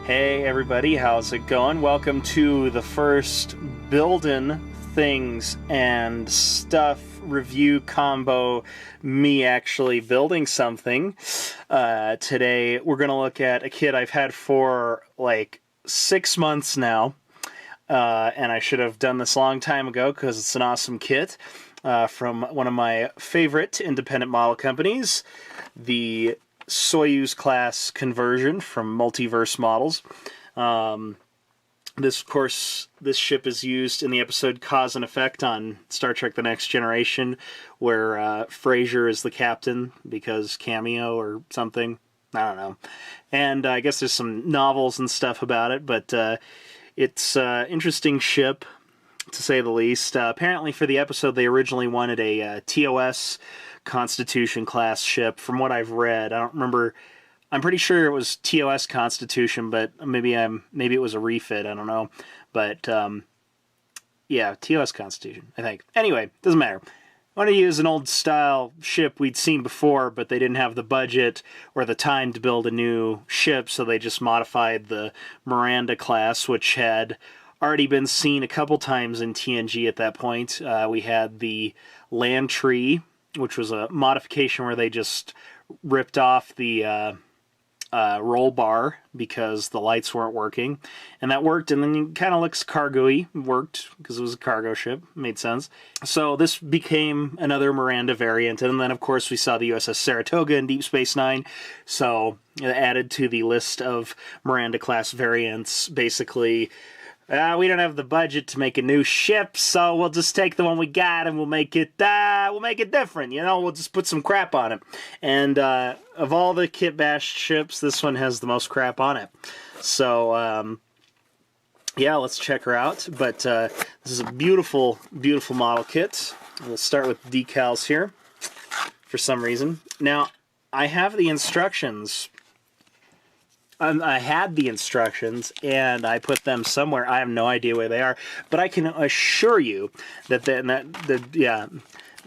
Hey everybody, how's it going? Welcome to the first Buildin' Things and Stuff review combo, me actually building something. Today we're going to look at a kit I've had for like 6 months now, and I should have done this a long time ago because it's an awesome kit from one of my favorite independent model companies, the Soyuz Class conversion from Multiverse Models. This, of course, this ship is used in the episode Cause and Effect on Star Trek The Next Generation, where Frasier is the captain because cameo or something. I don't know. And I guess there's some novels and stuff about it, but it's an interesting ship, to say the least. Apparently for the episode they originally wanted a TOS Constitution class ship. From what I've read, I don't remember. I'm pretty sure it was TOS Constitution, but maybe it was a refit. I don't know, but yeah, TOS Constitution, I think. Anyway, doesn't matter. I want to use an old style ship we'd seen before, but they didn't have the budget or the time to build a new ship, so they just modified the Miranda class, which had already been seen a couple times in TNG at that point. We had the Lantry, which was a modification where they just ripped off the roll bar because the lights weren't working, and that worked, and then it kind of looks cargo-y. It worked because it was a cargo ship. Made sense. So this became another Miranda variant, and then of course we saw the USS Saratoga in Deep Space Nine, so it added to the list of Miranda class variants. Basically, we don't have the budget to make a new ship, so we'll just take the one we got and we'll make it different. You know, we'll just put some crap on it. And of all the kit bashed ships, this one has the most crap on it. So yeah, let's check her out. But this is a beautiful, beautiful model kit. We'll start with decals here for some reason. Now, I have the instructions. I had the instructions, and I put them somewhere. I have no idea where they are, but I can assure you that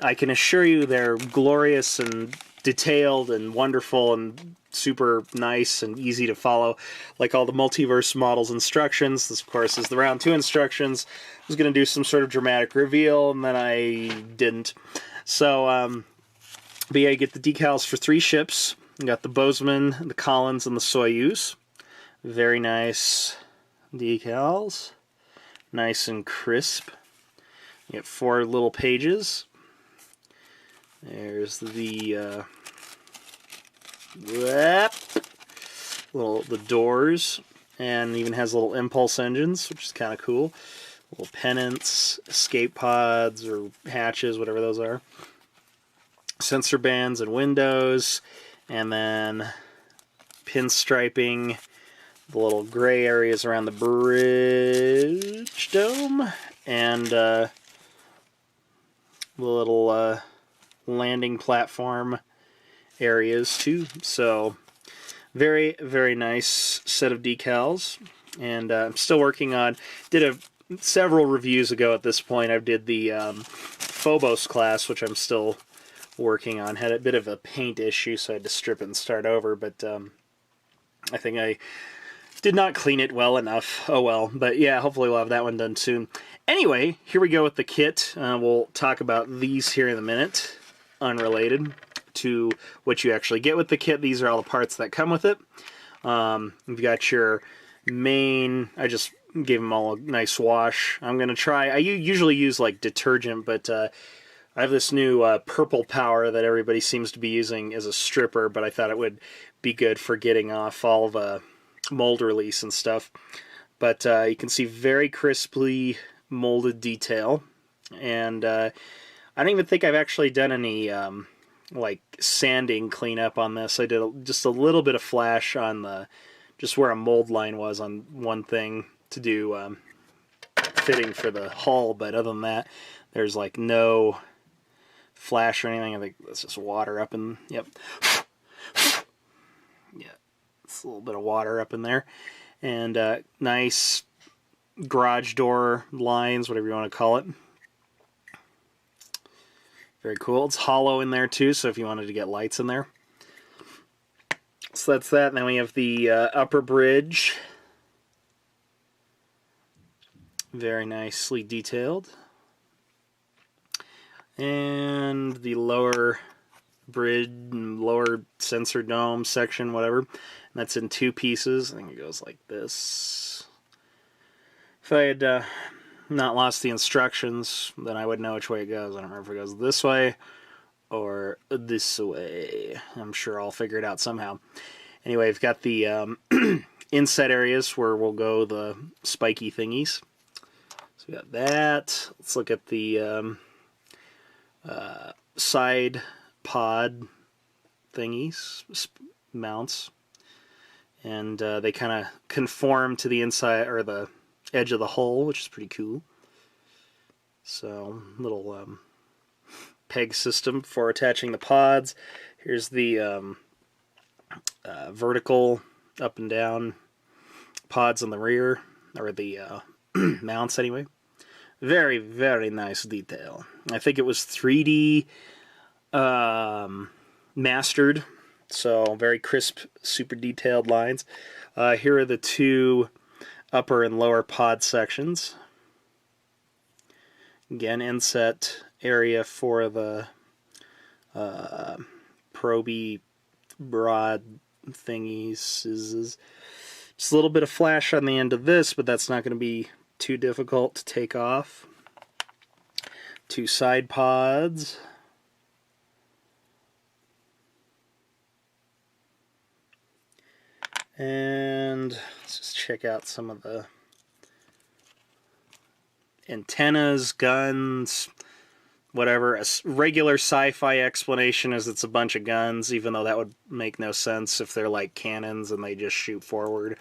I can assure you they're glorious and detailed and wonderful and super nice and easy to follow, like all the Multiverse Models instructions. This, of course, is the round 2 instructions. I was going to do some sort of dramatic reveal, and then I didn't. So, but yeah, you get the decals for 3 ships. You got the Bozeman, the Collins, and the Soyuz. Very nice decals. Nice and crisp. You get 4 little pages. There's the the doors, and even has little impulse engines, which is kind of cool. Little pennants, escape pods or hatches, whatever those are. Sensor bands and windows. And then pinstriping the little gray areas around the bridge dome, and the little landing platform areas too. So very, very nice set of decals. And I'm still working on, several reviews ago at this point, I did the Phobos class, which I'm still working on. Had a bit of a paint issue, so I had to strip it and start over, but I think I did not clean it well enough. Oh well, but yeah, hopefully we'll have that one done soon. Anyway, here we go with the kit. We'll talk about these here in a minute, unrelated to what you actually get with the kit. These are all the parts that come with it. You've got your main, I just gave them all a nice wash. I'm going to try, I usually use like detergent, but I have this new purple power that everybody seems to be using as a stripper, but I thought it would be good for getting off all the mold release and stuff. But you can see very crisply molded detail, and I don't even think I've actually done any like sanding cleanup on this. I did just a little bit of flash on just where a mold line was on one thing to do fitting for the hull, but other than that, there's like no flash or anything. I think that's just water up in, yep. Yeah, it's a little bit of water up in there. And nice garage door lines, whatever you want to call it. Very cool. It's hollow in there too, so if you wanted to get lights in there. So that's that. And then we have the upper bridge Very nicely detailed. And the lower bridge, lower sensor dome section, whatever. And that's in 2 pieces. I think it goes like this. If I had not lost the instructions, then I would know which way it goes. I don't remember if it goes this way or this way. I'm sure I'll figure it out somehow. Anyway, I've got the inset areas where we'll go the spiky thingies. So we got that. Let's look at the side pod thingies, mounts. And they kind of conform to the inside, or the edge of the hull, which is pretty cool. So, little peg system for attaching the pods. Here's the vertical up and down pods on the rear, or the mounts anyway. Very, very nice detail. I think it was 3D mastered, so very crisp, super detailed lines. Here are the 2 upper and lower pod sections. Again, inset area for the proby broad thingies. Just a little bit of flash on the end of this, but that's not going to be too difficult to take off. 2 side pods. And let's just check out some of the antennas, guns, whatever. A regular sci-fi explanation is it's a bunch of guns, even though that would make no sense if they're like cannons and they just shoot forward.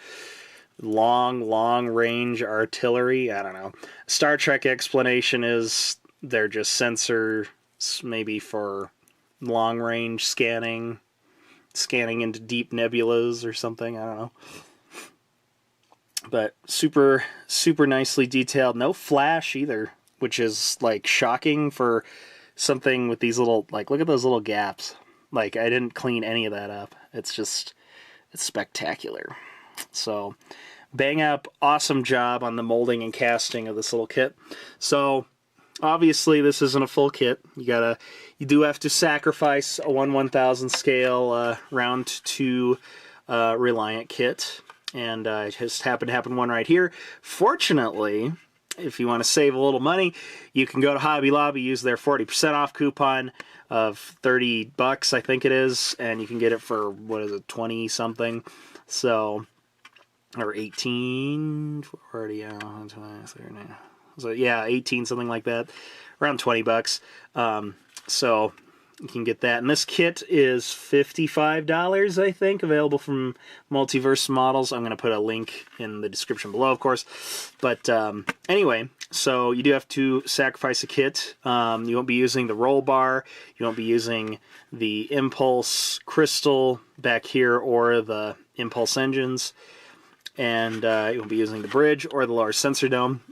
Long range artillery, I don't know. Star Trek explanation is they're just sensors, maybe for long range scanning into deep nebulas or something, I don't know. But super nicely detailed. No flash either, which is like shocking for something with these little, like, look at those little gaps. Like, I didn't clean any of that up. It's spectacular. So, bang up, awesome job on the molding and casting of this little kit. So, obviously this isn't a full kit. You do have to sacrifice a 1/1000 scale round 2 Reliant kit. And it just happened to happen one right here. Fortunately, if you want to save a little money, you can go to Hobby Lobby, use their 40% off coupon of $30, I think it is, and you can get it for, what is it, 20 something. So, or 18, already, yeah, 20, so yeah, 18, something like that, around $20. So you can get that. And this kit is $55, I think, available from Multiverse Models. I'm going to put a link in the description below, of course. But anyway, so you do have to sacrifice a kit. You won't be using the roll bar. You won't be using the impulse crystal back here or the impulse engines. And you won't be using the bridge or the lower sensor dome.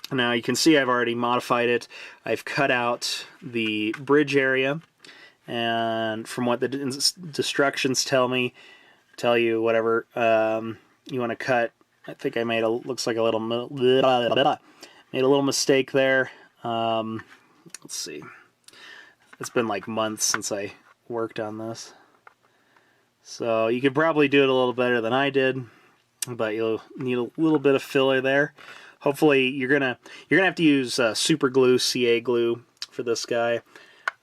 Now you can see I've already modified it. I've cut out the bridge area. And from what the instructions tell you, whatever, you want to cut. I think I made looks like a little, made a little mistake there. Let's see. It's been like months since I worked on this. So you could probably do it a little better than I did, but you'll need a little bit of filler there. Hopefully you're gonna have to use super glue, CA glue for this guy.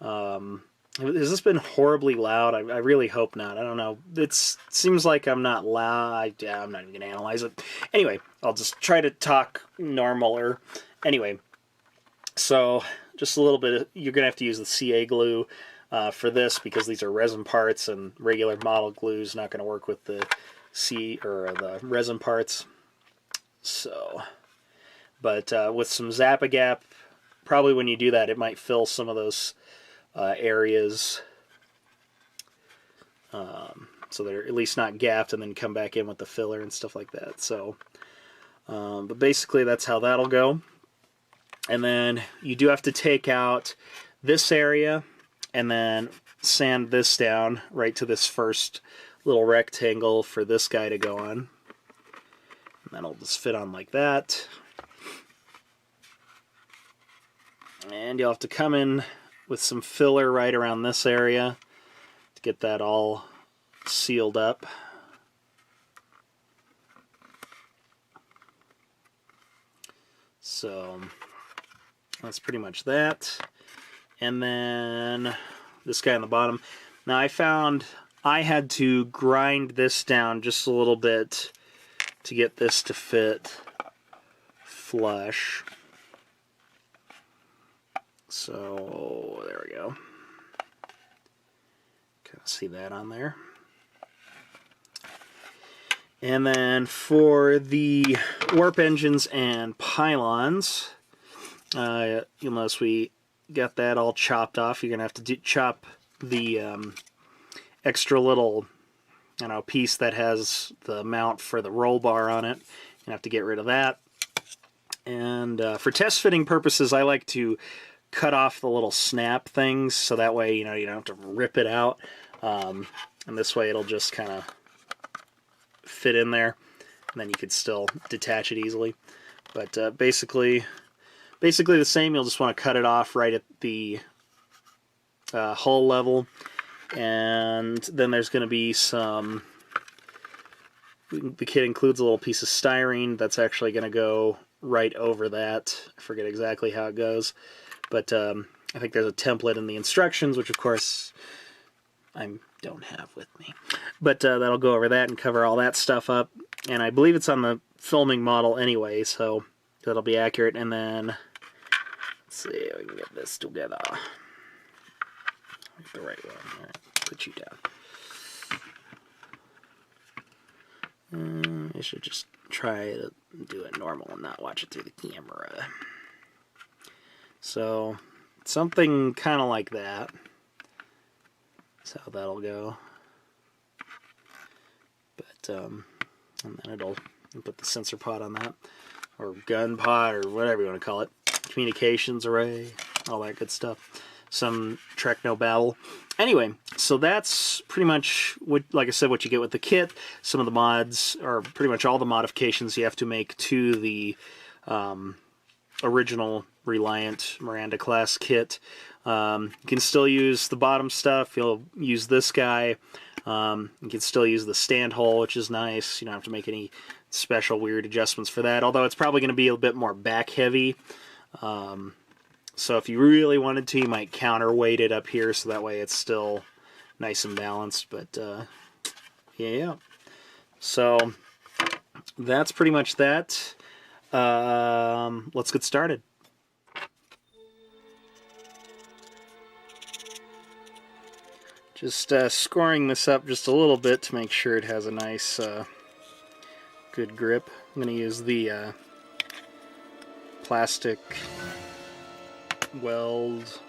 Has this been horribly loud? I really hope not. I don't know. It seems like I'm not loud. Yeah, I'm not even going to analyze it. Anyway, I'll just try to talk normaler. Anyway, so just a little bit. You're going to have to use the CA glue for this because these are resin parts, and regular model glue is not going to work with the the resin parts. So, but with some Zap-A-Gap, probably when you do that, it might fill some of those areas so they're at least not gapped, and then come back in with the filler and stuff like that. So but basically that's how that'll go. And then you do have to take out this area and then sand this down right to this first little rectangle for this guy to go on, and that'll just fit on like that. And you'll have to come in with some filler right around this area to get that all sealed up. So that's pretty much that. And then this guy on the bottom. Now I found I had to grind this down just a little bit to get this to fit flush. So there we go. Kind of see that on there. And then for the warp engines and pylons, you'll notice we got that all chopped off. You're going to have to chop the extra little, piece that has the mount for the roll bar on it. You have to get rid of that. And for test fitting purposes, I like to cut off the little snap things, so that way, you don't have to rip it out. And this way it'll just kind of fit in there, and then you could still detach it easily. But basically the same. You'll just want to cut it off right at the hull level, and then there's going to be some. The kit includes a little piece of styrene that's actually going to go right over that. I forget exactly how it goes, but I think there's a template in the instructions, which of course I don't have with me. But that'll go over that and cover all that stuff up. And I believe it's on the filming model anyway, so that'll be accurate. And then, let's see if we can get this together. Get the right one. All right, put you down. I should just try to do it normal and not watch it through the camera. So, something kind of like that. That's how that'll go. But, and then it'll put the sensor pod on that, or gun pod, or whatever you want to call it. Communications array, all that good stuff. Some Techno Battle. Anyway, so that's pretty much, like I said, what you get with the kit. Some of the mods, or pretty much all the modifications you have to make to the original Reliant Miranda class kit. You can still use the bottom stuff. You'll use this guy. You can still use the stand hole, which is nice. You don't have to make any special weird adjustments for that, although it's probably going to be a bit more back heavy. So if you really wanted to, you might counterweight it up here, so that way it's still nice and balanced. But yeah. So that's pretty much that. Let's get started. Just scoring this up just a little bit to make sure it has a nice, good grip. I'm going to use the plastic weld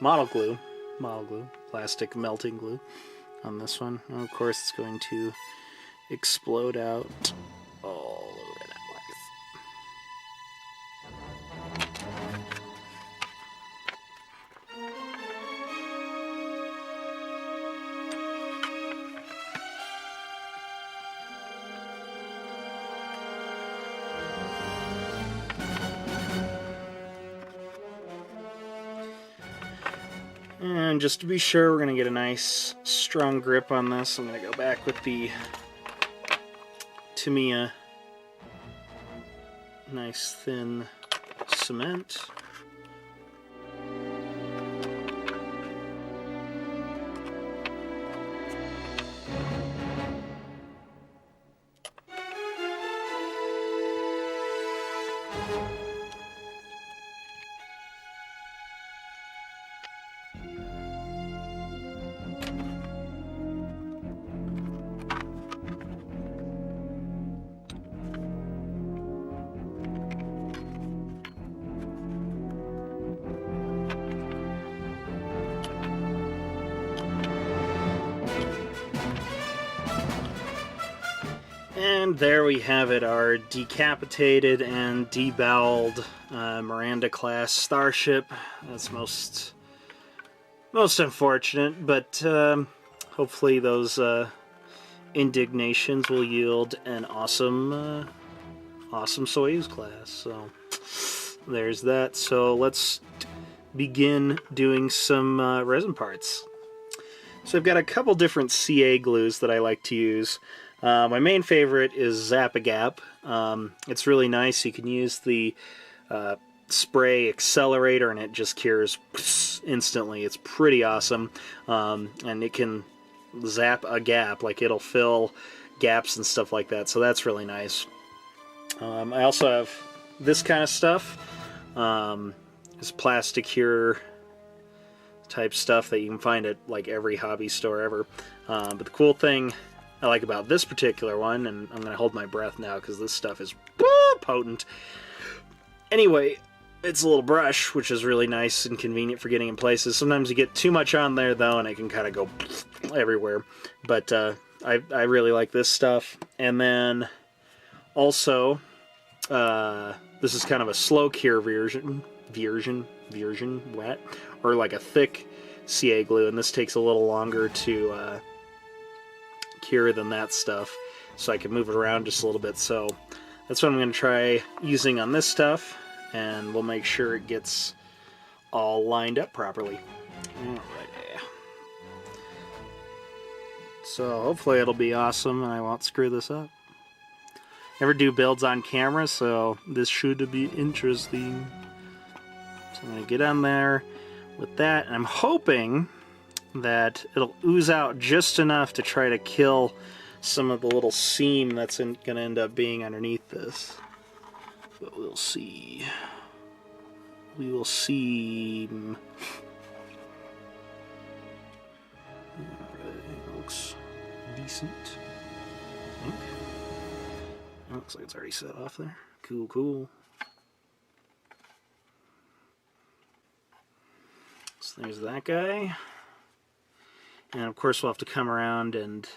model glue, plastic melting glue on this one. And of course, it's going to explode out all over that place. And just to be sure, we're going to get a nice strong grip on this. I'm going to go back with the Tamiya nice thin cement. And there we have it, our decapitated and deboweled Miranda class Starship. That's most unfortunate, but hopefully those indignations will yield an awesome Soyuz class. So there's that. So let's begin doing some resin parts. So I've got a couple different CA glues that I like to use. My main favorite is Zap-A-Gap. It's really nice. You can use the spray accelerator and it just cures instantly. It's pretty awesome. And it can zap a gap, like it'll fill gaps and stuff like that. So that's really nice. I also have this kind of stuff. It's plastic cure type stuff that you can find at like every hobby store ever. But the cool thing I like about this particular one, and I'm going to hold my breath now because this stuff is potent. Anyway, it's a little brush, which is really nice and convenient for getting in places. Sometimes you get too much on there, though, and it can kind of go everywhere. But I really like this stuff. And then also, this is kind of a slow cure version, or like a thick CA glue, and this takes a little longer to cure than that stuff, so I can move it around just a little bit. So that's what I'm going to try using on this stuff, and we'll make sure it gets all lined up properly. Alright. So hopefully it'll be awesome and I won't screw this up. Never do builds on camera, so this should be interesting. So I'm going to get on there with that, and I'm hoping that it'll ooze out just enough to try to kill some of the little seam that's going to end up being underneath this. But we'll see. We will see. Alright, looks decent. I think. Looks like it's already set off there. Cool, cool. So there's that guy. And of course we'll have to come around, and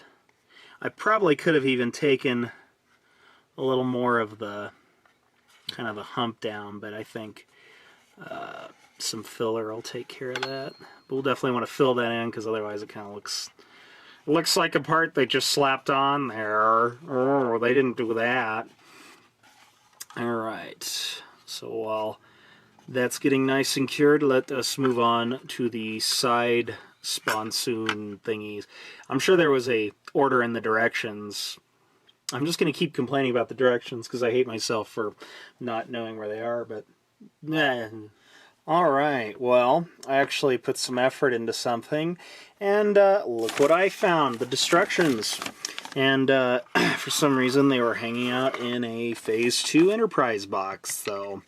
I probably could have even taken a little more of the kind of the hump down, but I think some filler will take care of that. But we'll definitely want to fill that in, because otherwise it kind of looks like a part they just slapped on there. Oh, they didn't do that. Alright, so while that's getting nice and cured, let us move on to the side sponsoon thingies. I'm sure there was a order in the directions. I'm just going to keep complaining about the directions because I hate myself for not knowing where they are, but alright, well, I actually put some effort into something, and look what I found, the destructions. And for some reason they were hanging out in a Phase 2 Enterprise box, so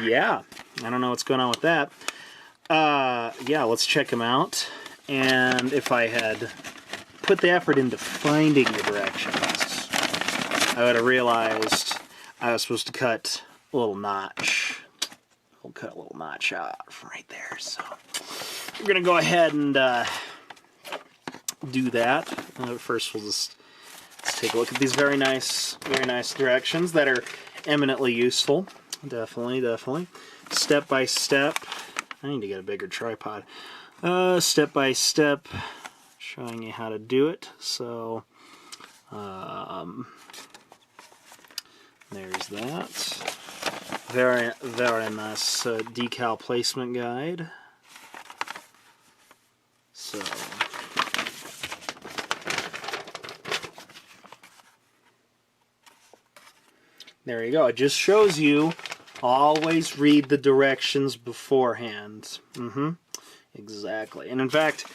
yeah, I don't know what's going on with that. Yeah, let's check them out. And if I had put the effort into finding the directions, I would have realized I was supposed to cut a little notch. We'll cut a little notch out from right there. So we're going to go ahead and do that. First, let's take a look at these very nice directions that are eminently useful. Definitely, definitely. Step by step. I need to get a bigger tripod. Step by step, showing you how to do it. So, there's that. Very, very nice decal placement guide. So, there you go. It just shows you always read the directions beforehand. Exactly. And in fact,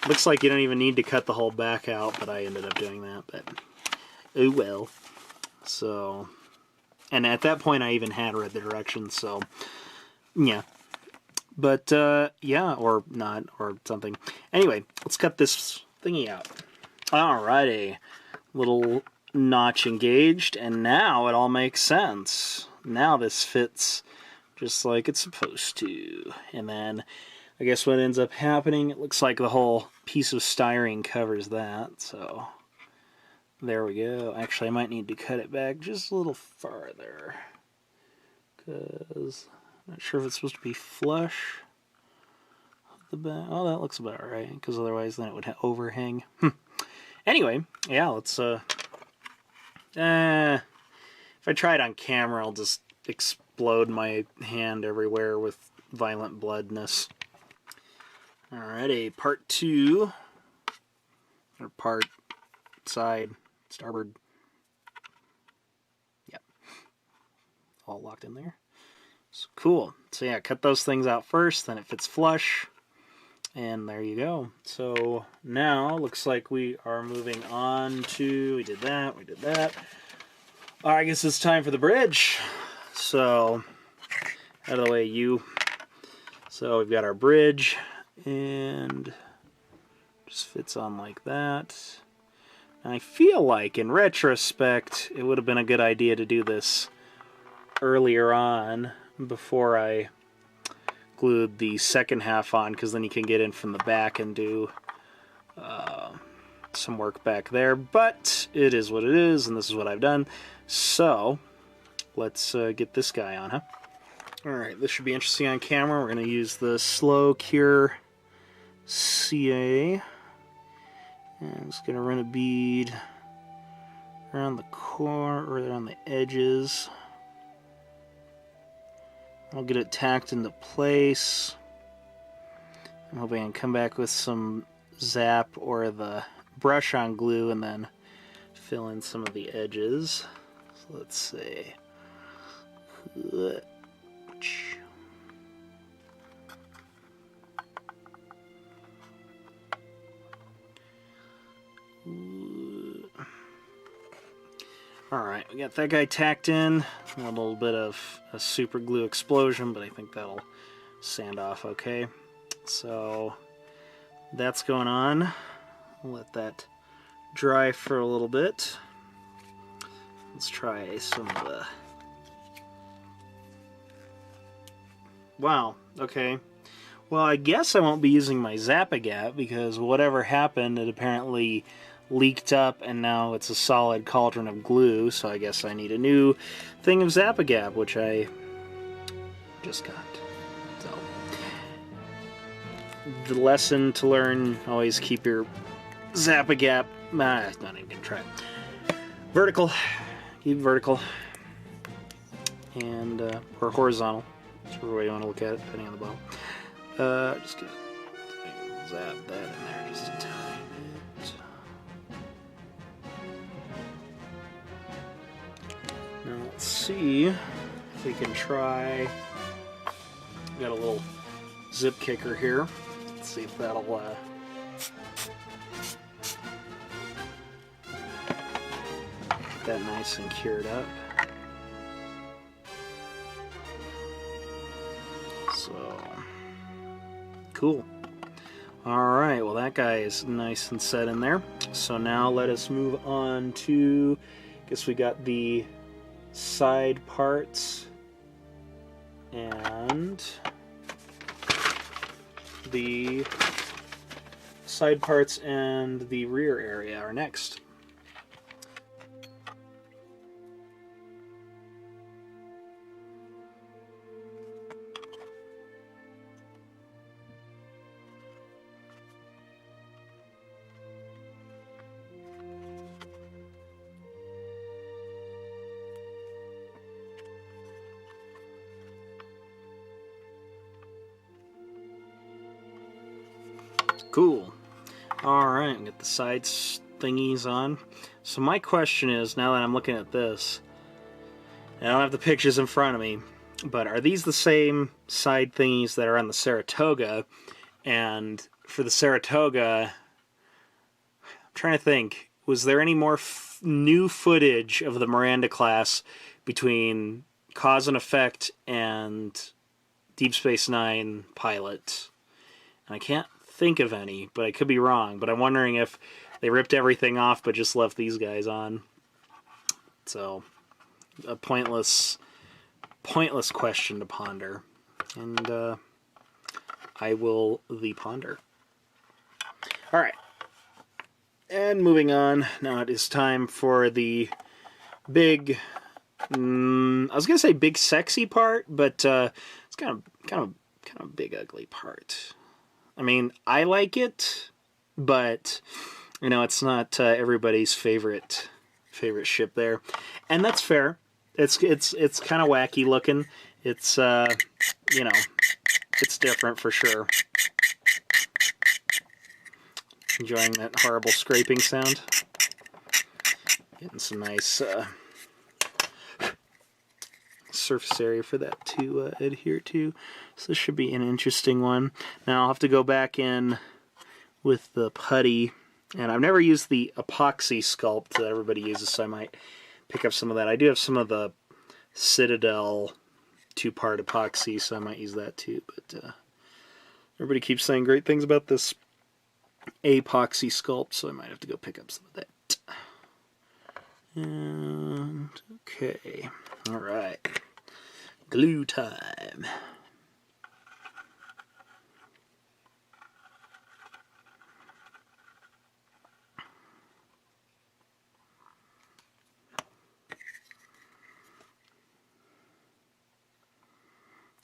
looks like you don't even need to cut the whole back out, but I ended up doing that. But oh well. So, and at that point I even had read the directions, so yeah. But yeah, or not, or something. Anyway, let's cut this thingy out. Alrighty. Little notch engaged, and now it all makes sense. Now this fits just like it's supposed to. And then I guess what ends up happening, it looks like the whole piece of styrene covers that. So there we go. Actually, I might need to cut it back just a little farther, because I'm not sure if it's supposed to be flush with the back. Oh, that looks about right, because otherwise then it would overhang. Anyway, yeah, let's if I try it on camera, I'll just explode explode my hand everywhere with violent bloodness. Alrighty, part 2, or part side, starboard. Yep, all locked in there. So cool. So yeah, cut those things out first, then it fits flush, and there you go. So now looks like we are moving on to, we did that. I guess it's time for the bridge. So out of the way, you. So we've got our bridge, and just fits on like that. And I feel like, in retrospect, it would have been a good idea to do this earlier on before I glued the second half on, because then you can get in from the back and do some work back there. But it is what it is, and this is what I've done. So let's get this guy on, huh? Alright, this should be interesting on camera. We're going to use the Slow Cure CA. And I'm just going to run a bead around the core, or around the edges. I'll get it tacked into place. I'm hoping I can come back with some Zap or the brush-on glue and then fill in some of the edges. So let's see. Alright, we got that guy tacked in. A little bit of a super glue explosion, but I think that'll sand off okay. So that's going on. I'll let that dry for a little bit. Let's try some of the... Wow, okay. Well, I guess I won't be using my Zap-A-Gap, because whatever happened, it apparently leaked up, and now it's a solid cauldron of glue, so I guess I need a new thing of Zap-A-Gap, which I just got. So, the lesson to learn, always keep your Zap-A-Gap, not even gonna try it. Vertical, keep it vertical, and, or horizontal, whichever way you want to look at it, depending on the bottle. Just gonna zap that in there just a tiny bit. Now let's see if we can try. Got a little zip kicker here. Let's see if that'll get that nice and cured up. So cool. Alright, well that guy is nice and set in there. So now let us move on to, I guess we got the side parts and the rear area are next. Cool. Alright, get the side thingies on. So my question is, now that I'm looking at this, I don't have the pictures in front of me, but are these the same side thingies that are on the Saratoga? And for the Saratoga, I'm trying to think, was there any more new footage of the Miranda class between Cause and Effect and Deep Space Nine pilot? And I can't think of any, but I could be wrong. But I'm wondering if they ripped everything off but just left these guys on. So, a pointless question to ponder. And I will ponder. Alright. And moving on, now it is time for the big, I was going to say big sexy part, but it's kind of big ugly part. I mean, I like it, but you know, it's not everybody's favorite ship there, and that's fair. It's kind of wacky looking, It's, you know, it's different for sure. Enjoying that horrible scraping sound. Getting some nice surface area for that to adhere to. So this should be an interesting one. Now I'll have to go back in with the putty, and I've never used the epoxy sculpt that everybody uses, so I might pick up some of that. I do have some of the Citadel 2-part epoxy, so I might use that too. But everybody keeps saying great things about this epoxy sculpt, so I might have to go pick up some of that. And okay, all right, glue time.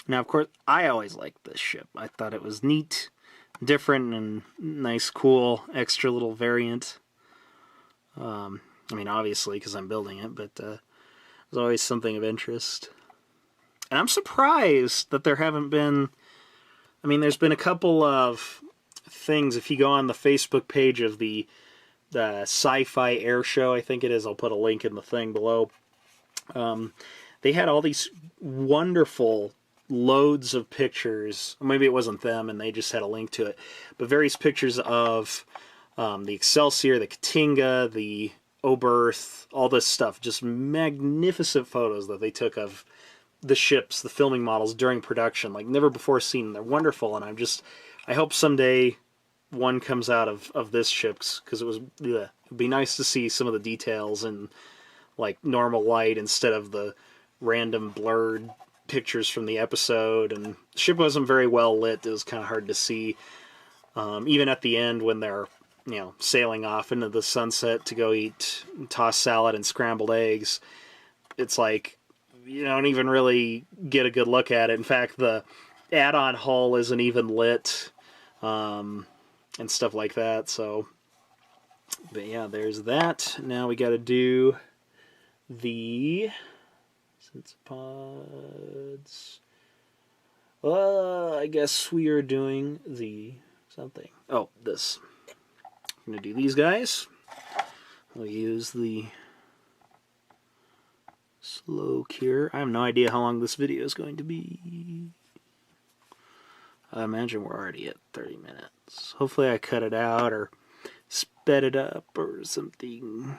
Now, of course, I always liked this ship. I thought it was neat, different, and nice, cool, extra little variant. I mean, obviously, because I'm building it, but there's always something of interest. And I'm surprised that there haven't been... I mean, there's been a couple of things. If you go on the Facebook page of the Sci-Fi Air Show, I think it is, I'll put a link in the thing below. They had all these wonderful loads of pictures. Maybe it wasn't them and they just had a link to it. But various pictures of the Excelsior, the Katinga, the Oberth, all this stuff. Just magnificent photos that they took of the ships, the filming models during production, like never before seen. They're wonderful, and I hope someday one comes out of this ship, because it'd be nice to see some of the details in like normal light instead of the random blurred pictures from the episode. And the ship wasn't very well lit. It was kind of hard to see. Even at the end when they're, you know, sailing off into the sunset to go eat tossed salad and scrambled eggs, it's like you don't even really get a good look at it. In fact, the add-on hull isn't even lit, and stuff like that. So, but yeah, there's that. Now we got to do the pods. I guess we are doing the something. Oh, this. I'm going to do these guys. We'll use the slow cure. I have no idea how long this video is going to be. I imagine we're already at 30 minutes. Hopefully I cut it out or sped it up or something.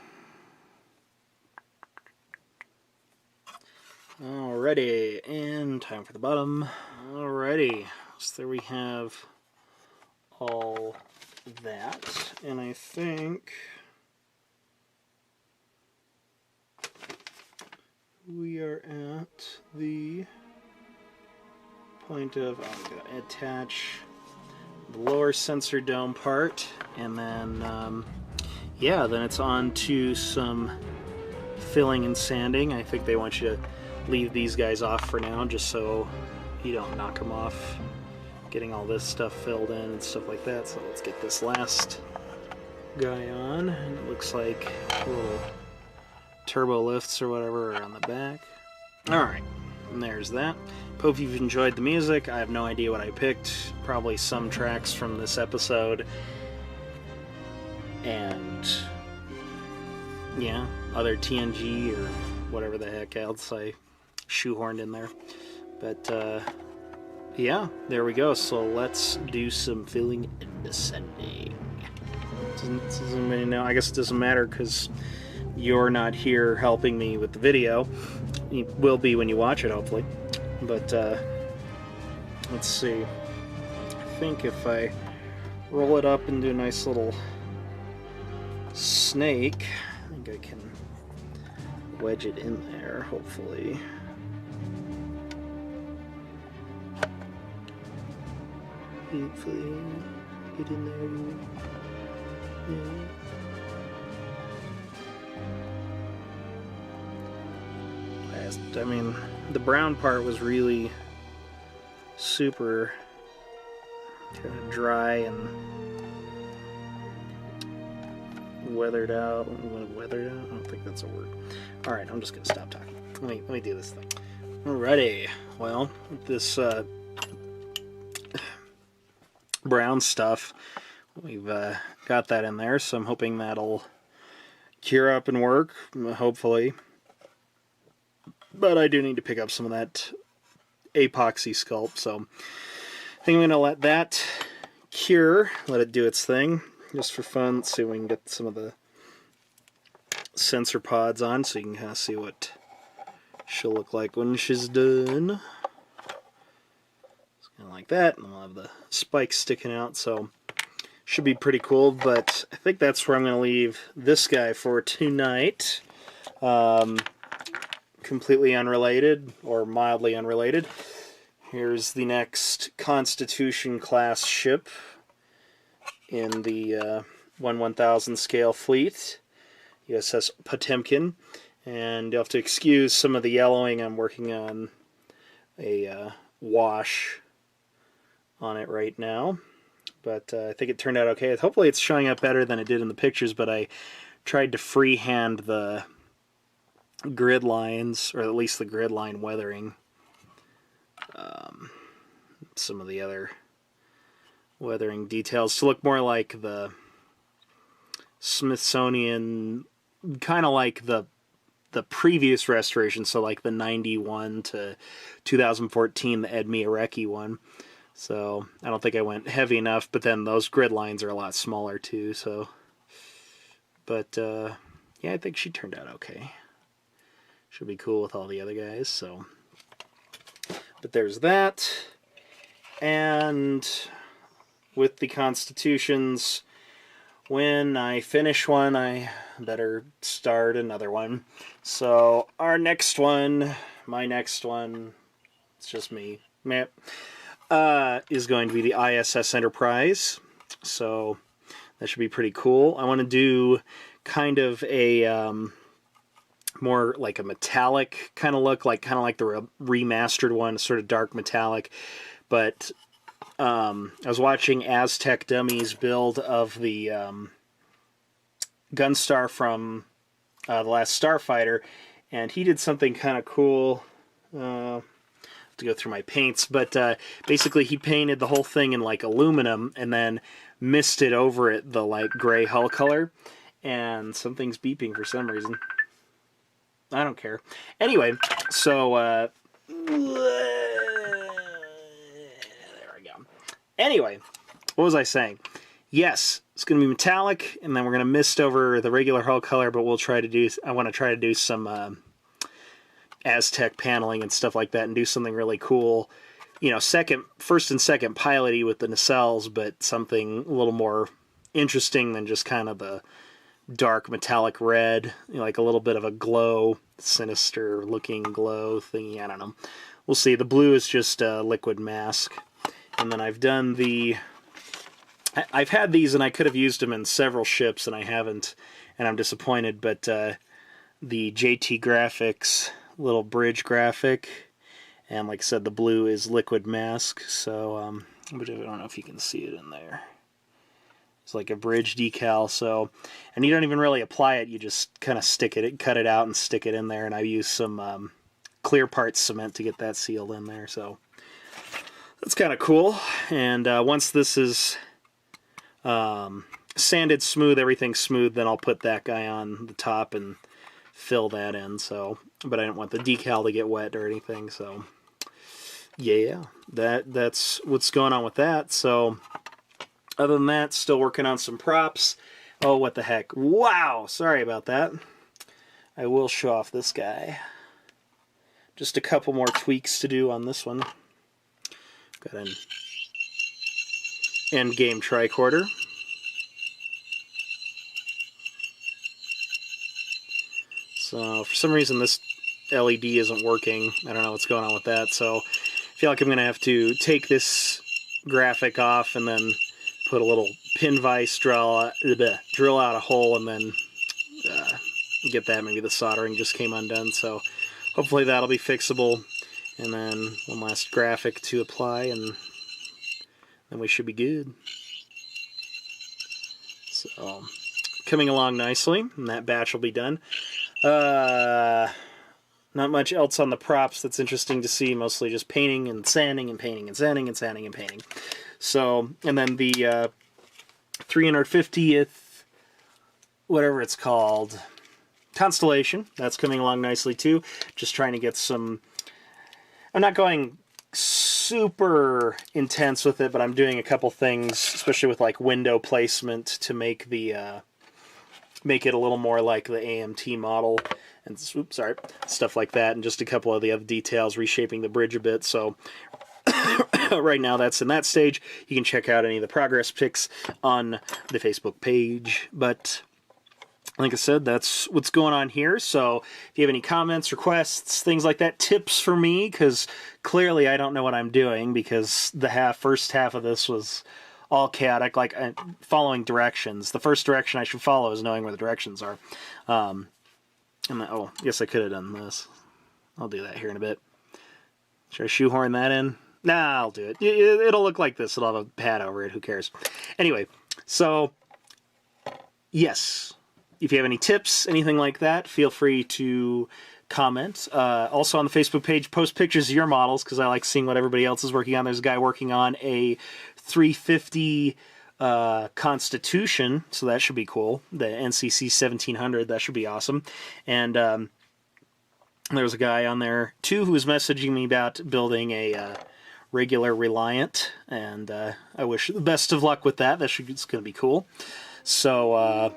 Alrighty, and time for the bottom. Alrighty, so there we have all that, and I think we are at the point of, I'm going to attach the lower sensor dome part, and then, yeah, then it's on to some filling and sanding. I think they want you to leave these guys off for now, just so you don't knock them off getting all this stuff filled in and stuff like that. So let's get this last guy on, and it looks like little turbo lifts or whatever are on the back. Alright, and there's that. Hope you've enjoyed the music. I have no idea what I picked. Probably some tracks from this episode, and yeah, other TNG or whatever the heck else I shoehorned in there. But yeah, there we go. So let's do some filling and descending. Does anybody know? I guess it doesn't matter because you're not here helping me with the video. You will be when you watch it, hopefully. But let's see. I think if I roll it up and do a nice little snake, I think I can wedge it in there, hopefully. Hopefully, get in there. Yeah. I mean, the brown part was really super kind of dry and weathered out. Weathered out? I don't think that's a word. Alright, I'm just going to stop talking. Let me do this thing. Alrighty, well, this brown stuff, we've got that in there, so I'm hoping that'll cure up and work, hopefully. But I do need to pick up some of that epoxy sculpt, so I think I'm going to let that cure, let it do its thing, just for fun. Let's see if we can get some of the sensor pods on so you can kind of see what she'll look like when she's done. It's kind of like that, and we'll have the spikes sticking out, so should be pretty cool. But I think that's where I'm going to leave this guy for tonight. Completely unrelated, or mildly unrelated. Here's the next Constitution class ship in the 1/1000 scale fleet, USS Potemkin. And you'll have to excuse some of the yellowing. I'm working on a wash on it right now. But I think it turned out okay. Hopefully it's showing up better than it did in the pictures, but I tried to freehand the grid lines, or at least the grid line weathering. Some of the other weathering details to look more like the Smithsonian, kind of like the previous restoration, so like the 91 to 2014, the Ed Miarecki one. So I don't think I went heavy enough, but then those grid lines are a lot smaller too, so. But yeah, I think she turned out okay. Should be cool with all the other guys, so. But there's that. And with the Constitutions, when I finish one, I better start another one. So our next one, my next one, it's just me, is going to be the ISS Enterprise. So that should be pretty cool. I want to do kind of a more like a metallic kind of look, like kind of like the remastered one, sort of dark metallic. But I was watching Aztec Dummies build of the Gunstar from the last Starfighter, and he did something kind of cool. To go through my paints, but basically he painted the whole thing in like aluminum and then misted over it the like gray hull color, and something's beeping for some reason. I don't care. Anyway, so there we go. Anyway, what was I saying? Yes, it's going to be metallic, and then we're going to mist over the regular hull color, but I want to try to do some Aztec paneling and stuff like that, and do something really cool. You know, first and second piloty with the nacelles, but something a little more interesting than just kind of the dark metallic red, you know, like a little bit of a glow, sinister looking glow thingy. I don't know. We'll see. The blue is just a liquid mask. And then I've done I've had these and I could have used them in several ships and I haven't, and I'm disappointed, but the JT Graphics little bridge graphic, and like I said, the blue is liquid mask, so but I don't know if you can see it in there. It's like a bridge decal, so, and you don't even really apply it, you just kind of cut it out and stick it in there, and I use some clear parts cement to get that sealed in there, so that's kind of cool. And once this is sanded smooth, everything's smooth, then I'll put that guy on the top and fill that in, so, but I don't want the decal to get wet or anything, so yeah, that's what's going on with that. So other than that, still working on some props. Oh, what the heck. Wow! Sorry about that. I will show off this guy. Just a couple more tweaks to do on this one. Got an endgame tricorder. So, for some reason this LED isn't working. I don't know what's going on with that, so I feel like I'm going to have to take this graphic off and then put a little pin vise, drill out a hole, and then get that. Maybe the soldering just came undone, so hopefully that'll be fixable. And then one last graphic to apply, and then we should be good. So, coming along nicely, and that batch will be done. Not much else on the props that's interesting to see, mostly just painting and sanding and painting and sanding and sanding and painting. So, and then the 350th, whatever it's called, Constellation, that's coming along nicely too. Just trying to get some... I'm not going super intense with it, but I'm doing a couple things, especially with like window placement, to make the make it a little more like the AMT model, and stuff like that, and just a couple of the other details, reshaping the bridge a bit. So right now that's in that stage. You can check out any of the progress pics on the Facebook page, but like I said, that's what's going on here. So if you have any comments, requests, things like that, tips for me, because clearly I don't know what I'm doing, because the first half of this was all chaotic, like following directions. The first direction I should follow is knowing where the directions are. Oh, yes, I could have done this. I'll do that here in a bit. Should I shoehorn that in? Nah, I'll do it. It'll look like this. It'll have a pad over it. Who cares? Anyway, so yes. If you have any tips, anything like that, feel free to comment. Also on the Facebook page, post pictures of your models, because I like seeing what everybody else is working on. There's a guy working on a 350 Constitution, so that should be cool. The NCC 1700, that should be awesome. And there was a guy on there, too, who was messaging me about building a regular Reliant, and I wish the best of luck with that. It's going to be cool. So...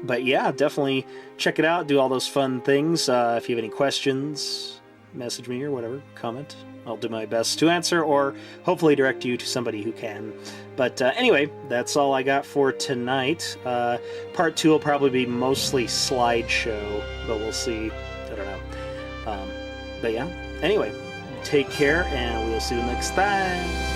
but yeah, definitely check it out. Do all those fun things. If you have any questions, message me or whatever, comment. I'll do my best to answer, or hopefully direct you to somebody who can. But anyway, that's all I got for tonight. Part 2 will probably be mostly slideshow, but we'll see. I don't know. But yeah, anyway, take care, and we'll see you next time.